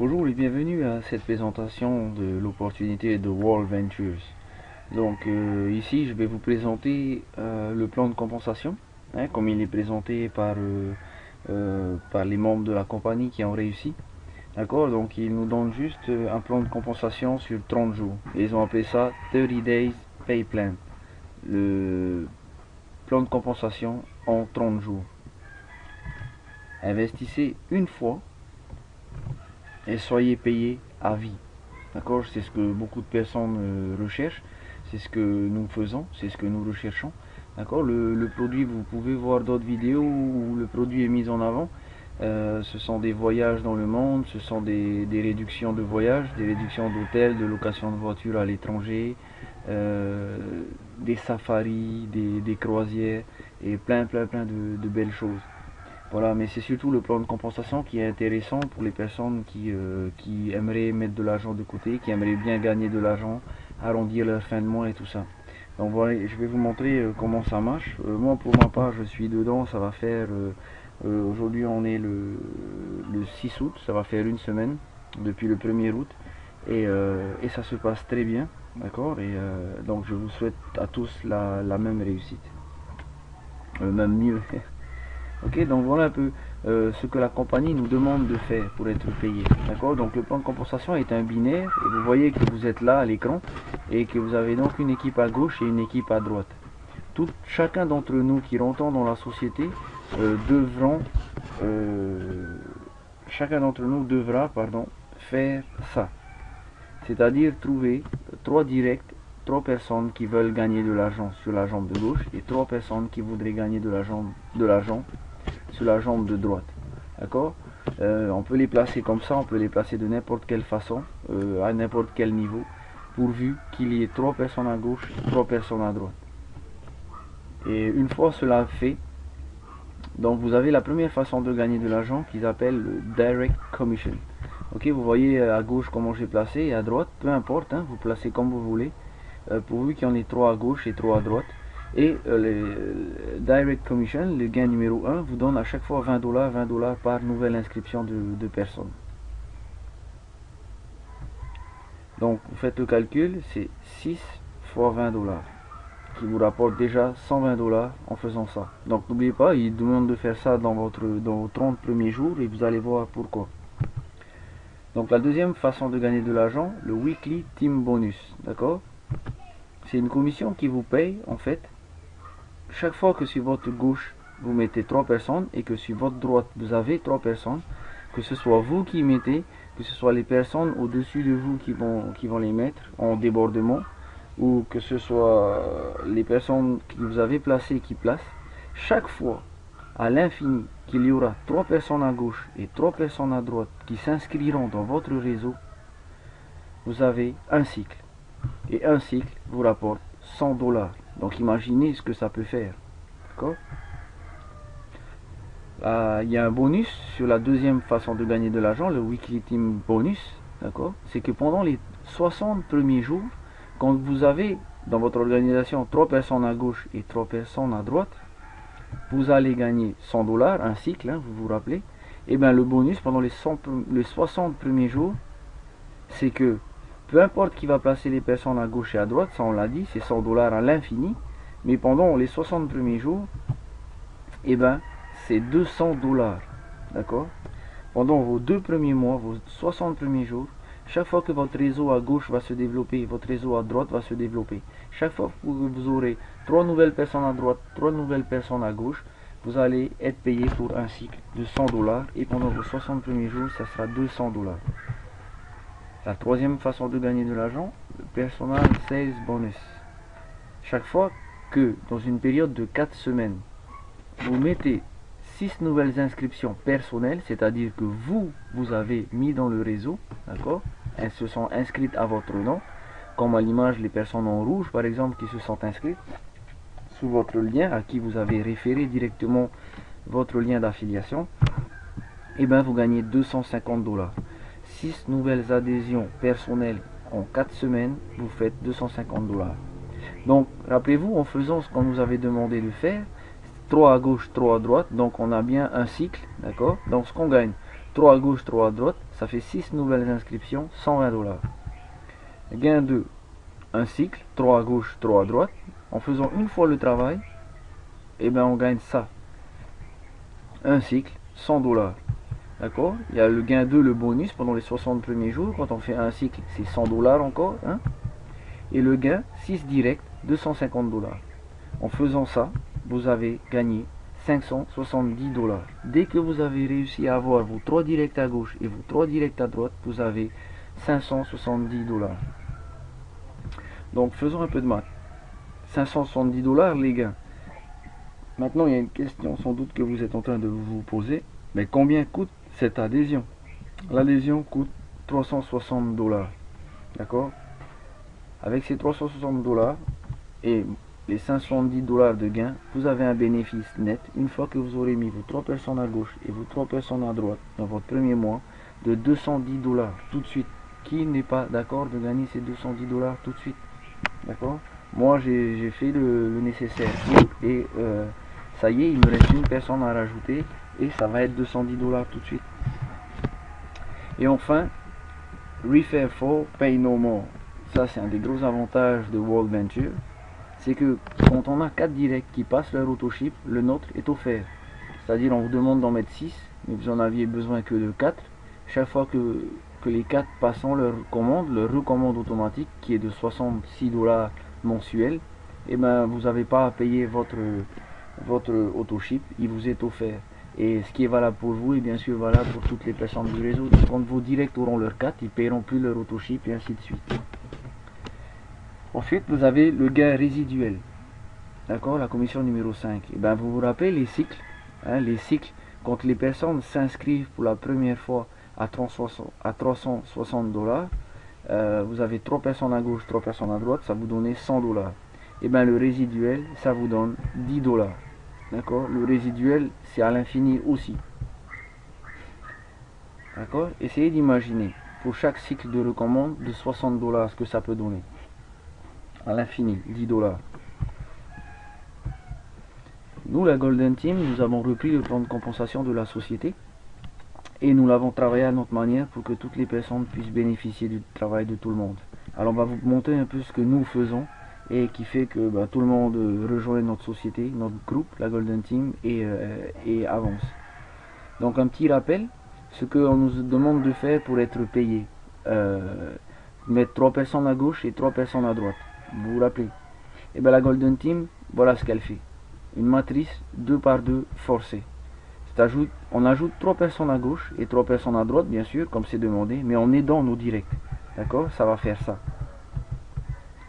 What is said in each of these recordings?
Bonjour et bienvenue à cette présentation de l'opportunité de World Ventures. Donc ici je vais vous présenter le plan de compensation, comme il est présenté par les membres de la compagnie qui ont réussi. D'accord, donc ils nous donnent juste un plan de compensation sur 30 jours. Et ils ont appelé ça 30 Days Pay Plan. Le plan de compensation en 30 jours. Investissez une fois et soyez payé à vie. D'accord, c'est ce que beaucoup de personnes recherchent, c'est ce que nous faisons, c'est ce que nous recherchons. D'accord, le produit, vous pouvez voir d'autres vidéos où le produit est mis en avant. Ce sont des voyages dans le monde, ce sont des réductions de voyages, des réductions d'hôtels, de location de voitures à l'étranger, des safaris, des croisières et plein de belles choses. Voilà, mais c'est surtout le plan de compensation qui est intéressant pour les personnes qui aimeraient mettre de l'argent de côté, qui aimeraient bien gagner de l'argent, arrondir leur fin de mois et tout ça. Donc voilà, je vais vous montrer comment ça marche. Moi, pour ma part, je suis dedans, ça va faire... aujourd'hui, on est le 6 août, ça va faire une semaine, depuis le 1er août. Et ça se passe très bien, d'accord. Et donc, je vous souhaite à tous la même réussite. Même mieux. Ok, donc voilà un peu ce que la compagnie nous demande de faire pour être payé. D'accord, donc le plan de compensation est un binaire et vous voyez que vous êtes là à l'écran et que vous avez donc une équipe à gauche et une équipe à droite. Chacun d'entre nous qui rentrons dans la société chacun d'entre nous devra faire ça. C'est-à-dire trouver 3 directs, 3 personnes qui veulent gagner de l'argent sur la jambe de gauche et 3 personnes qui voudraient gagner de l'argent sur la jambe de droite. D'accord, on peut les placer comme ça, on peut les placer de n'importe quelle façon, à n'importe quel niveau, pourvu qu'il y ait 3 personnes à gauche, 3 personnes à droite. Et une fois cela fait, donc vous avez la première façon de gagner de l'argent qu'ils appellent le Direct Commission. Ok, vous voyez à gauche comment j'ai placé et à droite, peu importe, vous placez comme vous voulez, pourvu qu'il y en ait 3 à gauche et 3 à droite. Et le Direct Commission, le gain numéro 1, vous donne à chaque fois 20 $, par nouvelle inscription de personnes. Donc vous faites le calcul, c'est 6 fois 20 $, qui vous rapporte déjà 120 $ en faisant ça. Donc n'oubliez pas, il demande de faire ça dans vos 30 premiers jours et vous allez voir pourquoi. Donc la deuxième façon de gagner de l'argent, le Weekly Team Bonus. D'accord, c'est une commission qui vous paye en fait chaque fois que sur votre gauche vous mettez 3 personnes et que sur votre droite vous avez 3 personnes, que ce soit vous qui mettez, que ce soit les personnes au-dessus de vous qui vont les mettre en débordement, ou que ce soit les personnes que vous avez placées qui placent, chaque fois à l'infini qu'il y aura 3 personnes à gauche et 3 personnes à droite qui s'inscriront dans votre réseau, vous avez un cycle. Et un cycle vous rapporte 100 $. Donc imaginez ce que ça peut faire. D'accord, il y a un bonus sur la deuxième façon de gagner de l'argent, le Weekly Team Bonus. D'accord, c'est que pendant les 60 premiers jours, quand vous avez dans votre organisation 3 personnes à gauche et 3 personnes à droite, vous allez gagner 100 $, un cycle, vous vous rappelez. Et bien le bonus pendant les 60 premiers jours, c'est que peu importe qui va placer les personnes à gauche et à droite, ça on l'a dit, c'est 100 $ à l'infini. Mais pendant les 60 premiers jours, et ben c'est 200 $. D'accord, pendant vos 2 premiers mois, vos 60 premiers jours, chaque fois que votre réseau à gauche va se développer, votre réseau à droite va se développer. Chaque fois que vous aurez 3 nouvelles personnes à droite, 3 nouvelles personnes à gauche, vous allez être payé pour un cycle de 100 $. Et pendant vos 60 premiers jours, ça sera 200 $. La troisième façon de gagner de l'argent, le Personal Sales Bonus. Chaque fois que dans une période de 4 semaines, vous mettez 6 nouvelles inscriptions personnelles, c'est-à-dire que vous avez mis dans le réseau, d'accord, elles se sont inscrites à votre nom, comme à l'image les personnes en rouge par exemple qui se sont inscrites sous votre lien à qui vous avez référé directement votre lien d'affiliation, et bien vous gagnez 250 $. 6 nouvelles adhésions personnelles en 4 semaines, vous faites 250 $. Donc rappelez-vous, en faisant ce qu'on nous avait demandé de faire, 3 à gauche, 3 à droite, donc on a bien un cycle, d'accord. Donc ce qu'on gagne, 3 à gauche, 3 à droite, ça fait 6 nouvelles inscriptions, 120 $. Gain 2, un cycle, 3 à gauche, 3 à droite. En faisant une fois le travail, et ben on gagne ça. Un cycle, 100 $. D'accord? Il y a le gain 2, le bonus pendant les 60 premiers jours. Quand on fait un cycle, c'est 100 $ encore. Hein? Et le gain 6 direct, 250 $. En faisant ça, vous avez gagné 570 $. Dès que vous avez réussi à avoir vos 3 directs à gauche et vos 3 directs à droite, vous avez 570 $. Donc faisons un peu de maths. 570 $ les gains. Maintenant, il y a une question sans doute que vous êtes en train de vous poser. Mais combien coûte cette adhésion? L'adhésion coûte 360 $. D'accord? Avec ces 360 $ et les 510 $ de gain, vous avez un bénéfice net, une fois que vous aurez mis vos 3 personnes à gauche et vos 3 personnes à droite dans votre premier mois, de 210 $ tout de suite. Qui n'est pas d'accord de gagner ces 210 $ tout de suite? D'accord? Moi, j'ai fait le nécessaire et ça y est, il me reste une personne à rajouter et ça va être 210 $ tout de suite. Et enfin, Refer for, Pay No More. Ça, c'est un des gros avantages de World Venture. C'est que quand on a 4 directs qui passent leur autoship, le nôtre est offert. C'est-à-dire, on vous demande d'en mettre 6, mais vous en aviez besoin que de 4. Chaque fois que les 4 passant leur recommande automatique, qui est de 66 $ mensuel, et ben vous n'avez pas à payer votre autoship, il vous est offert. Et ce qui est valable pour vous est bien sûr valable pour toutes les personnes du réseau. Donc quand vos directs auront leur 4, ils ne paieront plus leur autoship et ainsi de suite. Ensuite, vous avez le gain résiduel. D'accord, la commission numéro 5. Et ben vous vous rappelez les cycles, hein, les cycles, quand les personnes s'inscrivent pour la première fois à 360 $, vous avez 3 personnes à gauche, 3 personnes à droite, ça vous donne 100 $. Et bien le résiduel, ça vous donne 10 $. D'accord? Le résiduel, c'est à l'infini aussi. D'accord? Essayez d'imaginer, pour chaque cycle de recommande, de 60 $, ce que ça peut donner. À l'infini, 10 $. Nous, la Golden Team, nous avons repris le plan de compensation de la société. Et nous l'avons travaillé à notre manière pour que toutes les personnes puissent bénéficier du travail de tout le monde. Alors on va vous montrer un peu ce que nous faisons et qui fait que tout le monde rejoint notre société, notre groupe, la Golden Team, et avance. Donc un petit rappel, ce qu'on nous demande de faire pour être payé. Mettre 3 personnes à gauche et 3 personnes à droite. Vous vous rappelez? Et bien la Golden Team, voilà ce qu'elle fait. Une matrice 2 par 2 forcée. On ajoute 3 personnes à gauche et 3 personnes à droite, bien sûr, comme c'est demandé, mais en aidant nos directs. D'accord? Ça va faire ça.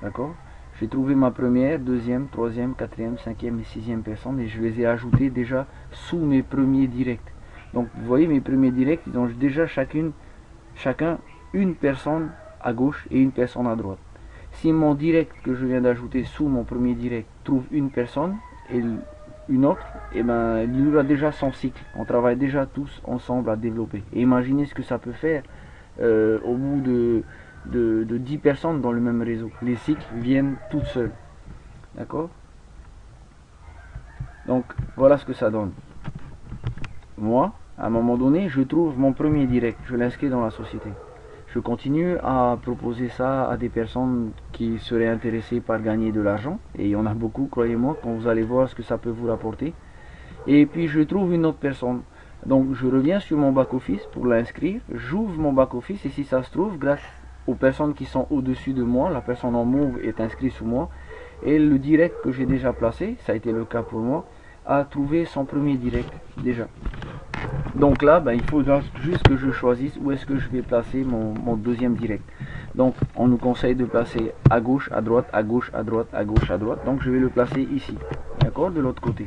D'accord? J'ai trouvé ma première, deuxième, troisième, quatrième, cinquième et sixième personne et je les ai ajoutées déjà sous mes premiers directs. Donc, vous voyez, mes premiers directs, ils ont déjà chacun une personne à gauche et une personne à droite. Si mon direct que je viens d'ajouter sous mon premier direct trouve une personne et une autre, et ben il y aura déjà son cycle. On travaille déjà tous ensemble à développer. Et imaginez ce que ça peut faire au bout de 10 personnes dans le même réseau. Les cycles viennent toutes seules. D'accord? Donc voilà ce que ça donne. Moi, à un moment donné, je trouve mon premier direct. Je l'inscris dans la société. Je continue à proposer ça à des personnes qui seraient intéressées par gagner de l'argent. Et il y en a beaucoup, croyez-moi, quand vous allez voir ce que ça peut vous rapporter. Et puis je trouve une autre personne. Donc je reviens sur mon back-office pour l'inscrire. J'ouvre mon back-office et si ça se trouve, grâce aux personnes qui sont au-dessus de moi, la personne en mauve est inscrite sous moi. Et le direct que j'ai déjà placé, ça a été le cas pour moi, a trouvé son premier direct déjà. Donc là, il faudra juste que je choisisse où est-ce que je vais placer mon deuxième direct. Donc on nous conseille de placer à gauche, à droite, à gauche, à droite, à gauche, à droite. Donc je vais le placer ici, d'accord, de l'autre côté.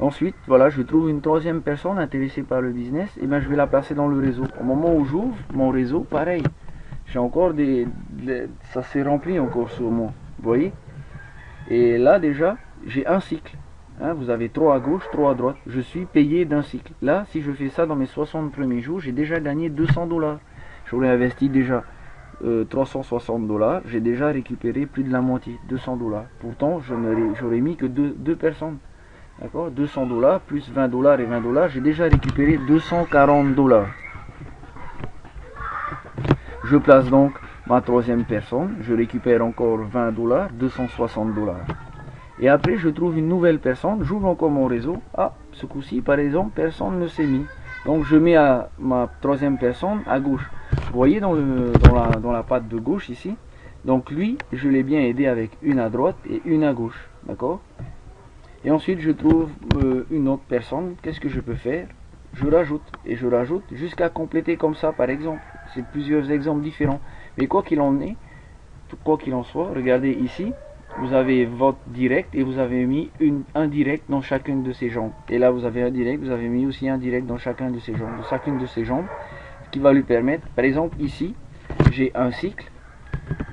Ensuite, voilà, je trouve une troisième personne intéressée par le business, et je vais la placer dans le réseau. Au moment où j'ouvre mon réseau, pareil, j'ai encore ça s'est rempli encore sur moi, vous voyez. Et là déjà, j'ai un cycle. Hein, vous avez 3 à gauche, 3 à droite. Je suis payé d'un cycle. Là, si je fais ça dans mes 60 premiers jours, j'ai déjà gagné 200 $. J'aurais investi déjà 360 $. J'ai déjà récupéré plus de la moitié, 200 $. Pourtant, j'aurais mis que deux personnes. D'accord, 200 dollars plus 20 dollars et 20 dollars, j'ai déjà récupéré 240 dollars. Je place donc ma troisième personne, je récupère encore 20 dollars, 260 dollars. Et après, je trouve une nouvelle personne, j'ouvre encore mon réseau. Ah, ce coup-ci, par exemple, personne ne s'est mis. Donc, je mets ma troisième personne à gauche. Vous voyez dans la patte de gauche ici. Donc, lui, je l'ai bien aidé avec une à droite et une à gauche. D'accord? Et ensuite, je trouve une autre personne. Qu'est-ce que je peux faire? Je rajoute et je rajoute jusqu'à compléter comme ça, par exemple. C'est plusieurs exemples différents. Mais quoi qu'il en est, quoi qu'il en soit, regardez ici. Vous avez votre direct et vous avez mis un direct dans chacune de ces jambes. Et là, vous avez un direct, vous avez mis aussi un direct dans chacune de ces jambes, ce qui va lui permettre, par exemple, ici, j'ai un cycle.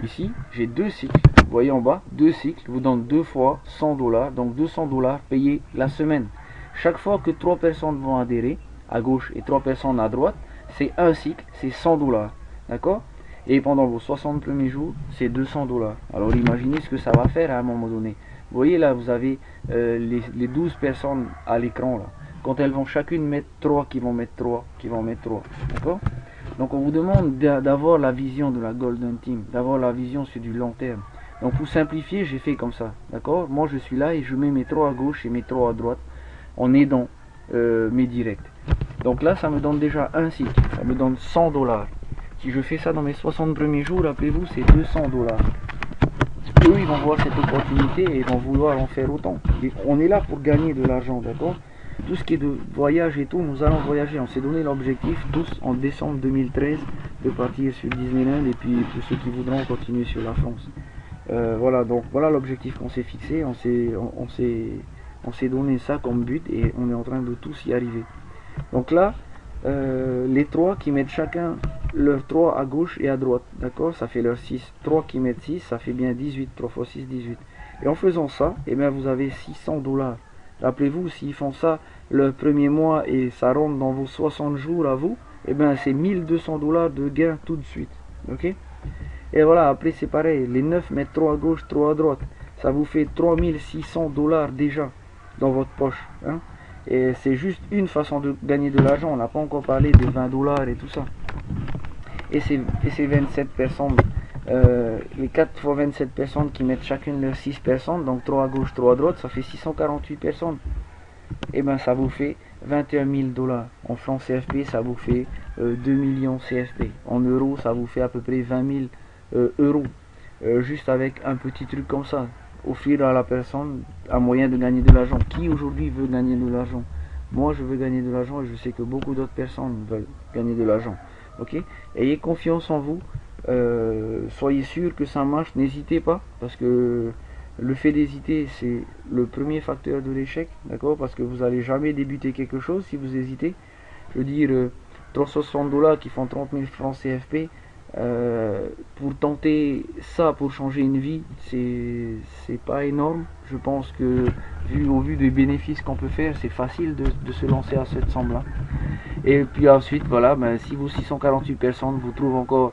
Ici, j'ai deux cycles. Vous voyez en bas, deux cycles vous donnent 2 fois 100 dollars. Donc 200 dollars payés la semaine. Chaque fois que 3 personnes vont adhérer à gauche et 3 personnes à droite, c'est un cycle, c'est 100 dollars. D'accord? Et pendant vos 60 premiers jours, c'est 200 dollars. Alors imaginez ce que ça va faire à un moment donné. Vous voyez là, vous avez les 12 personnes à l'écran là. Quand elles vont chacune mettre 3, qui vont mettre 3, qui vont mettre 3. D'accord? Donc on vous demande d'avoir la vision de la Golden Team, d'avoir la vision sur du long terme. Donc pour simplifier, j'ai fait comme ça. D'accord? Moi je suis là et je mets mes 3 à gauche et mes 3 à droite en aidant mes directs. Donc là, ça me donne déjà un cycle. Ça me donne 100 dollars. Si je fais ça dans mes 60 premiers jours, rappelez-vous, c'est 200 dollars. Eux, ils vont voir cette opportunité et ils vont vouloir en faire autant. Et on est là pour gagner de l'argent, d'accord? Tout ce qui est de voyage et tout, nous allons voyager. On s'est donné l'objectif, tous, en décembre 2013, de partir sur Disneyland et puis pour ceux qui voudront continuer sur la France. Voilà, donc voilà l'objectif qu'on s'est fixé. On s'est donné ça comme but et on est en train de tous y arriver. Donc là, les 3 qui mettent chacun leur 3 à gauche et à droite, d'accord, ça fait leur 6, 3 qui mettent 6, ça fait bien 18, 3 fois 6, 18. Et en faisant ça, eh bien, vous avez 600 dollars. Rappelez-vous, s'ils font ça le premier mois et ça rentre dans vos 60 jours à vous, eh bien, c'est 1200 dollars de gain tout de suite, ok. Et voilà, après c'est pareil, les 9 mettent 3 à gauche, 3 à droite, ça vous fait 3600 dollars déjà dans votre poche, hein. Et c'est juste une façon de gagner de l'argent. On n'a pas encore parlé des 20 dollars et tout ça. Et ces 27 personnes, les 4 fois 27 personnes qui mettent chacune leurs 6 personnes, donc 3 à gauche, 3 à droite, ça fait 648 personnes. Et bien ça vous fait 21 000 dollars. En francs CFP, ça vous fait 2 millions CFP. En euros, ça vous fait à peu près 20 000 euros. Juste avec un petit truc comme ça. Offrir à la personne un moyen de gagner de l'argent. Qui aujourd'hui veut gagner de l'argent? Moi je veux gagner de l'argent et je sais que beaucoup d'autres personnes veulent gagner de l'argent. Ok? Ayez confiance en vous. Soyez sûr que ça marche. N'hésitez pas, parce que le fait d'hésiter, c'est le premier facteur de l'échec. D'accord? Parce que vous n'allez jamais débuter quelque chose si vous hésitez. Je veux dire, 360 dollars qui font 30 000 francs CFP. Pour tenter ça, pour changer une vie, c'est pas énorme. Je pense que au vu des bénéfices qu'on peut faire, c'est facile de se lancer à cette somme là. Et puis ensuite, voilà, ben, si vos 648 personnes vous trouvent encore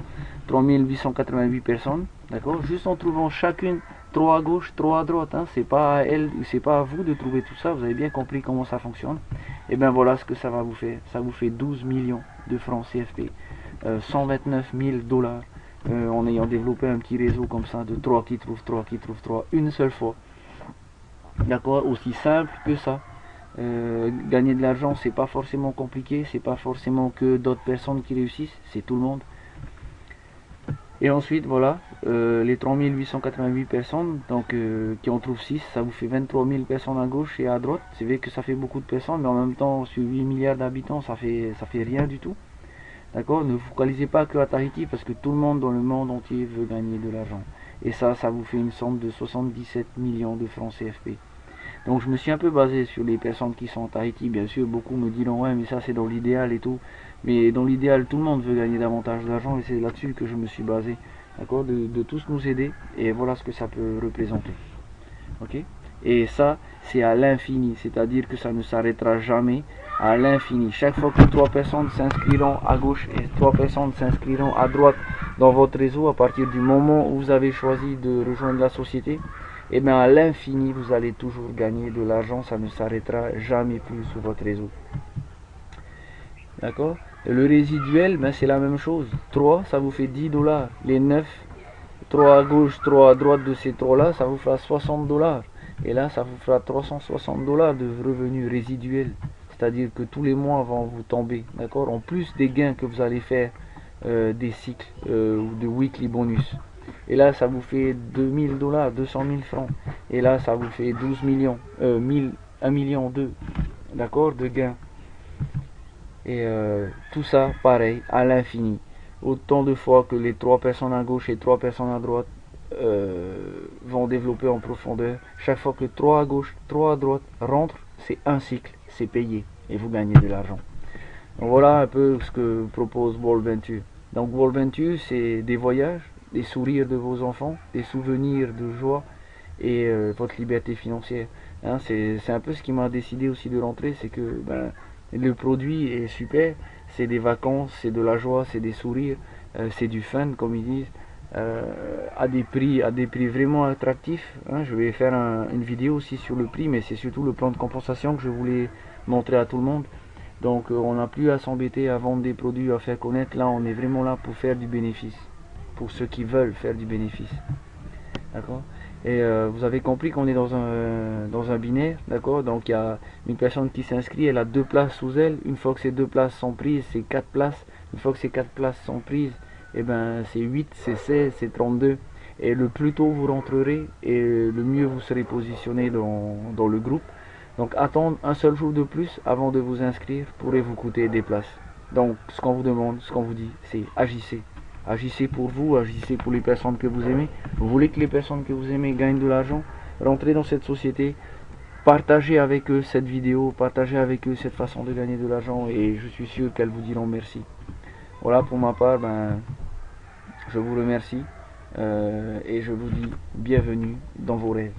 3888 personnes, d'accord, juste en trouvant chacune 3 à gauche, 3 à droite, hein, c'est pas à elle, c'est pas à vous de trouver tout ça. Vous avez bien compris comment ça fonctionne. Et ben voilà ce que ça va vous faire. Ça vous fait 12 millions de francs CFP. 129 000 dollars en ayant développé un petit réseau comme ça de 3 qui trouvent 3 qui trouvent 3 une seule fois. D'accord, aussi simple que ça. Gagner de l'argent, c'est pas forcément compliqué, c'est pas forcément que d'autres personnes qui réussissent, c'est tout le monde. Et ensuite, voilà, les 3888 personnes, donc qui en trouvent 6, ça vous fait 23 000 personnes à gauche et à droite. C'est vrai que ça fait beaucoup de personnes, mais en même temps, sur 8 milliards d'habitants, ça fait rien du tout. D'accord? Ne focalisez pas que à Tahiti, parce que tout le monde dans le monde entier veut gagner de l'argent. Et ça vous fait une somme de 77 millions de francs CFP. Donc je me suis un peu basé sur les personnes qui sont à Tahiti. Bien sûr, beaucoup me diront ouais, mais ça c'est dans l'idéal et tout. Mais dans l'idéal, tout le monde veut gagner davantage d'argent et c'est là-dessus que je me suis basé. D'accord? De tous nous aider. Et voilà ce que ça peut représenter. Ok? Et ça, c'est à l'infini. C'est-à-dire que ça ne s'arrêtera jamais. À l'infini. Chaque fois que 3 personnes s'inscriront à gauche et 3 personnes s'inscriront à droite dans votre réseau, à partir du moment où vous avez choisi de rejoindre la société, et bien à l'infini, vous allez toujours gagner de l'argent, ça ne s'arrêtera jamais plus sur votre réseau. D'accord? Et le résiduel, ben c'est la même chose. 3, ça vous fait 10 $. Les 9, 3 à gauche, 3 à droite de ces 3 là, ça vous fera 60 $. Et là, ça vous fera 360 $ de revenus résiduels. C'est-à-dire que tous les mois vont vous tomber. D'accord? En plus des gains que vous allez faire des cycles ou de weekly bonus. Et là, ça vous fait 2000 $, 200 000 francs. Et là, ça vous fait 12 millions, 1 million 2, d'accord, de gains. Et tout ça, pareil, à l'infini. Autant de fois que les 3 personnes à gauche et 3 personnes à droite vont développer en profondeur. Chaque fois que 3 à gauche, 3 à droite rentrent, c'est un cycle, c'est payé. Et vous gagnez de l'argent. Donc voilà un peu ce que propose World Venture. Donc World Venture, c'est des voyages, des sourires de vos enfants, des souvenirs de joie et votre liberté financière. Hein, c'est un peu ce qui m'a décidé aussi de rentrer, c'est que ben, le produit est super, c'est des vacances, c'est de la joie, c'est des sourires, c'est du fun comme ils disent, à des prix vraiment attractifs. Hein. Je vais faire une vidéo aussi sur le prix, mais c'est surtout le plan de compensation que je voulais montrer à tout le monde. Donc on n'a plus à s'embêter à vendre des produits, à faire connaître. Là on est vraiment là pour faire du bénéfice, pour ceux qui veulent faire du bénéfice. D'accord? Et vous avez compris qu'on est dans un binaire, d'accord? Donc il y a une personne qui s'inscrit, elle a 2 places sous elle. Une fois que ces 2 places sont prises, c'est 4 places. Une fois que ces 4 places sont prises, et ben c'est 8, c'est 16, c'est 32. Et le plus tôt vous rentrerez, et le mieux vous serez positionné dans le groupe. Donc attendre un seul jour de plus avant de vous inscrire pourrait vous coûter des places. Donc ce qu'on vous demande, ce qu'on vous dit, c'est agissez. Agissez pour vous, agissez pour les personnes que vous aimez. Vous voulez que les personnes que vous aimez gagnent de l'argent? Rentrez dans cette société, partagez avec eux cette vidéo, partagez avec eux cette façon de gagner de l'argent et je suis sûr qu'elles vous diront merci. Voilà, pour ma part, ben, je vous remercie et je vous dis bienvenue dans vos rêves.